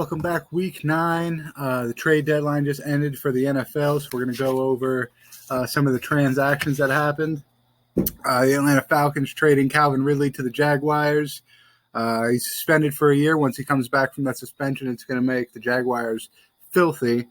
welcome back. Week 9. The trade deadline just ended for the NFL, so we're going to go over some of the transactions that happened. The Atlanta Falcons trading Calvin Ridley to the Jaguars. He's suspended for a year. Once he comes back from that suspension, it's going to make the Jaguars filthy.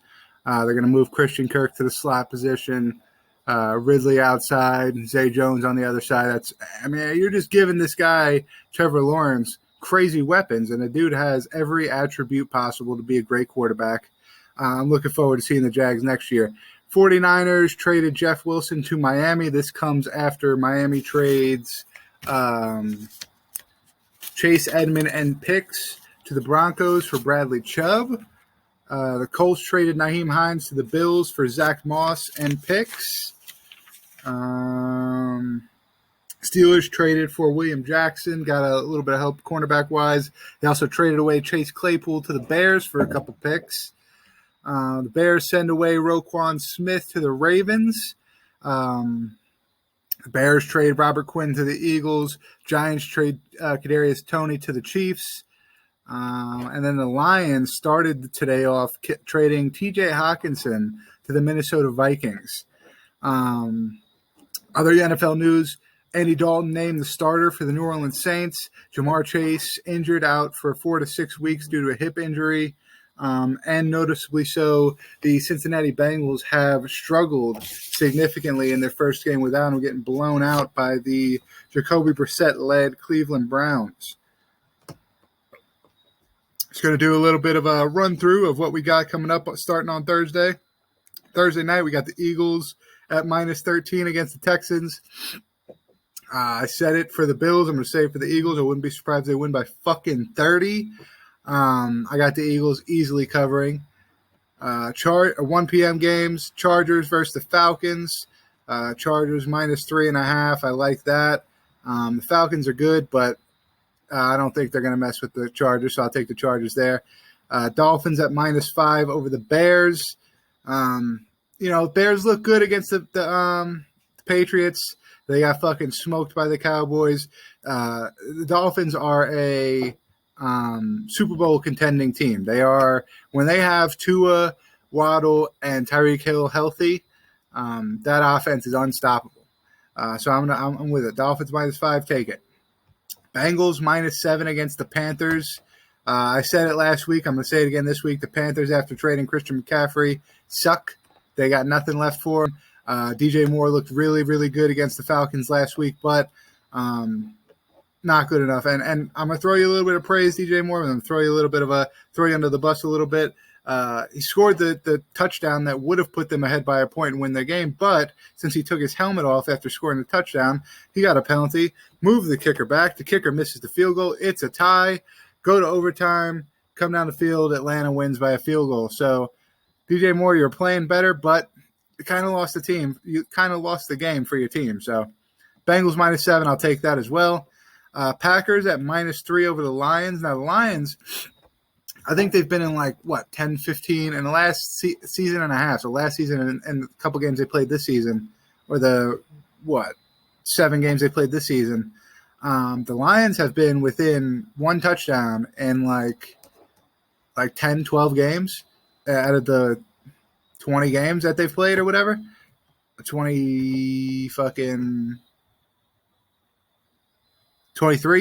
They're going to move Christian Kirk to the slot position, Ridley outside, and Zay Jones on the other side. You're just giving this guy, Trevor Lawrence, crazy weapons, and the dude has every attribute possible to be a great quarterback. I'm looking forward to seeing the Jags next year. 49ers traded Jeff Wilson to Miami. This comes after Miami trades Chase Edmonds and picks to the Broncos for Bradley Chubb. The Colts traded Nyheim Hines to the Bills for Zach Moss and picks. Steelers traded for William Jackson, got a little bit of help cornerback-wise. They also traded away Chase Claypool to the Bears for a couple picks. The Bears send away Roquan Smith to the Ravens. The Bears trade Robert Quinn to the Eagles. Giants trade Kadarius Toney to the Chiefs. And then the Lions started today off trading T.J. Hockenson to the Minnesota Vikings. Other NFL news, Andy Dalton named the starter for the New Orleans Saints. Jamar Chase injured out for 4 to 6 weeks due to a hip injury. And noticeably so, the Cincinnati Bengals have struggled significantly in their first game without him, getting blown out by the Jacoby Brissett-led Cleveland Browns. Just going to do a little bit of a run-through of what we got coming up starting on Thursday. Thursday night, we got the Eagles at minus 13 against the Texans. I said it for the Bills. I'm going to say it for the Eagles. I wouldn't be surprised if they win by fucking 30. I got the Eagles easily covering. 1 p.m. games, Chargers versus the Falcons. Chargers minus 3.5. I like that. The Falcons are good, but I don't think they're going to mess with the Chargers, so I'll take the Chargers there. Dolphins at minus 5 over the Bears. Bears look good against the Patriots. They got fucking smoked by the Cowboys. The Dolphins are a Super Bowl contending team. They are, when they have Tua, Waddle, and Tyreek Hill healthy, that offense is unstoppable. So I'm with it. Dolphins minus 5, take it. Bengals minus 7 against the Panthers. I said it last week. I'm going to say it again this week. The Panthers, after trading Christian McCaffrey, suck. They got nothing left for them. DJ Moore looked really, really good against the Falcons last week, but not good enough. And I'm going to throw you a little bit of praise, DJ Moore. I'm going to throw you under the bus a little bit. He scored the touchdown that would have put them ahead by a point and win the game, but since he took his helmet off after scoring the touchdown, he got a penalty, moved the kicker back. The kicker misses the field goal. It's a tie. Go to overtime, come down the field. Atlanta wins by a field goal. So, DJ Moore, you're playing better, but you kind of lost the team. You kind of lost the game for your team. So, Bengals minus 7, I'll take that as well. Packers at minus 3 over the Lions. Now, the Lions, I think they've been in 10, 15 in the last season and a half. So last season and a couple games they played this season, or 7 games they played this season. The Lions have been within 1 touchdown in 10, 12 games out of the 20 games that they've played or whatever. 23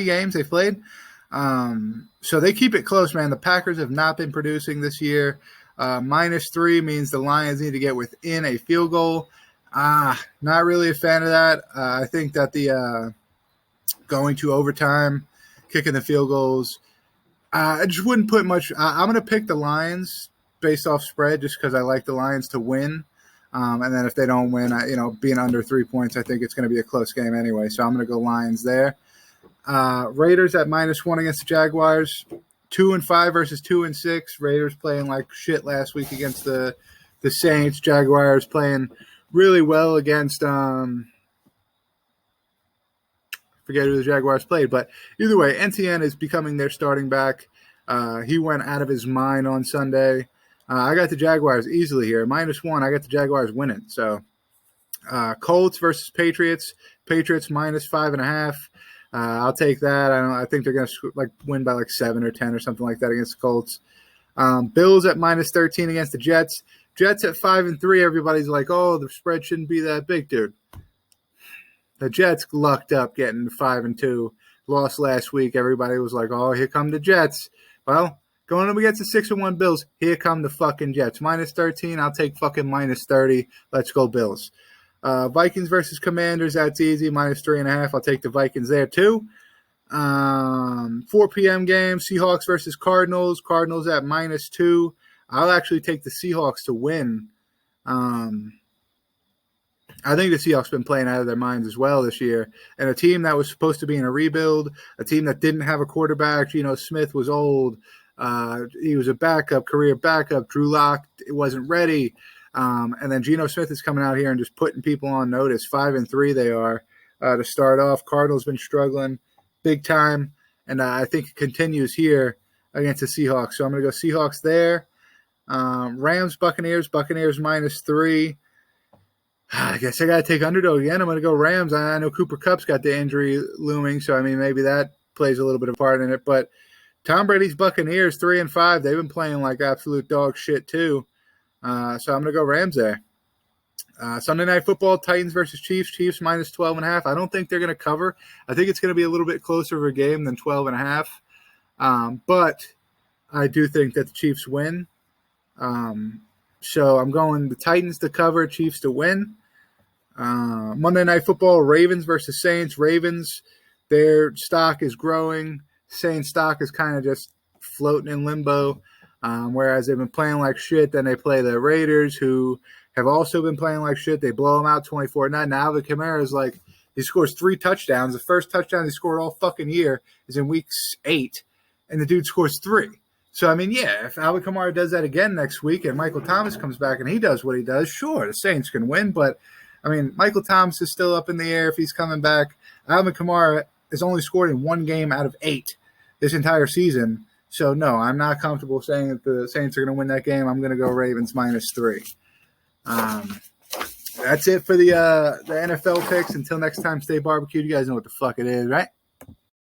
games they've played. So they keep it close, man. The Packers have not been producing this year. Minus 3 means the Lions need to get within a field goal. Not really a fan of that. I think that the going to overtime, kicking the field goals, I just wouldn't put much. I'm going to pick the Lions based off spread just because I like the Lions to win. And then if they don't win, being under 3 points, I think it's going to be a close game anyway. So I'm going to go Lions there. Raiders at minus 1 against the Jaguars. 2-5 versus 2-6. Raiders playing like shit last week against the Saints. Jaguars playing really well against forget who the Jaguars played, but either way, NTN is becoming their starting back. He went out of his mind on Sunday. I got the Jaguars easily here. Minus 1, I got the Jaguars winning. So Colts versus Patriots. Patriots minus 5.5. I'll take that. I think they're going to win by 7 or 10 or something like that against the Colts. Bills at minus 13 against the Jets. Jets at 5-3. Everybody's like, oh, the spread shouldn't be that big, dude. The Jets lucked up getting 5-2. Lost last week. Everybody was like, oh, here come the Jets. Well, going up against the 6-1 Bills, here come the fucking Jets. Minus 13, I'll take fucking minus 30. Let's go Bills. Vikings versus Commanders, that's easy. Minus 3.5. I'll take the Vikings there too. 4 p.m. game, Seahawks versus Cardinals. Cardinals at minus 2. I'll actually take the Seahawks to win. I think the Seahawks been playing out of their minds as well this year. And a team that was supposed to be in a rebuild, a team that didn't have a quarterback. Geno Smith was old. He was a backup, career backup. Drew Lock wasn't ready. And then Geno Smith is coming out here and just putting people on notice. 5-3 they are to start off. Cardinals been struggling big time. And I think it continues here against the Seahawks. So I'm going to go Seahawks there. Rams, Buccaneers minus 3. I guess I got to take underdog again. I'm going to go Rams. I know Cooper Kupp's got the injury looming, so I mean maybe that plays a little bit of part in it. But Tom Brady's Buccaneers 3-5. They've been playing like absolute dog shit too. So I'm going to go Rams there. Sunday Night Football, Titans versus Chiefs. Chiefs minus 12.5. I don't think they're going to cover. I think it's going to be a little bit closer of a game than 12.5. But I do think that the Chiefs win. So I'm going the Titans to cover, Chiefs to win. Monday Night Football, Ravens versus Saints. Ravens, their stock is growing. Saints stock is kind of just floating in limbo. Whereas they've been playing like shit. Then they play the Raiders, who have also been playing like shit. They blow them out 24-9. Now Alvin Kamara is like, he scores 3 touchdowns. The first touchdown he scored all fucking year is in week 8. And the dude scores 3. So, I mean, yeah, if Alvin Kamara does that again next week and Michael Thomas comes back and he does what he does, sure, the Saints can win. But, I mean, Michael Thomas is still up in the air if he's coming back. Alvin Kamara has only scored in 1 game out of 8 this entire season. So, no, I'm not comfortable saying that the Saints are going to win that game. I'm going to go Ravens minus 3. That's it for the NFL picks. Until next time, stay barbecued. You guys know what the fuck it is, right?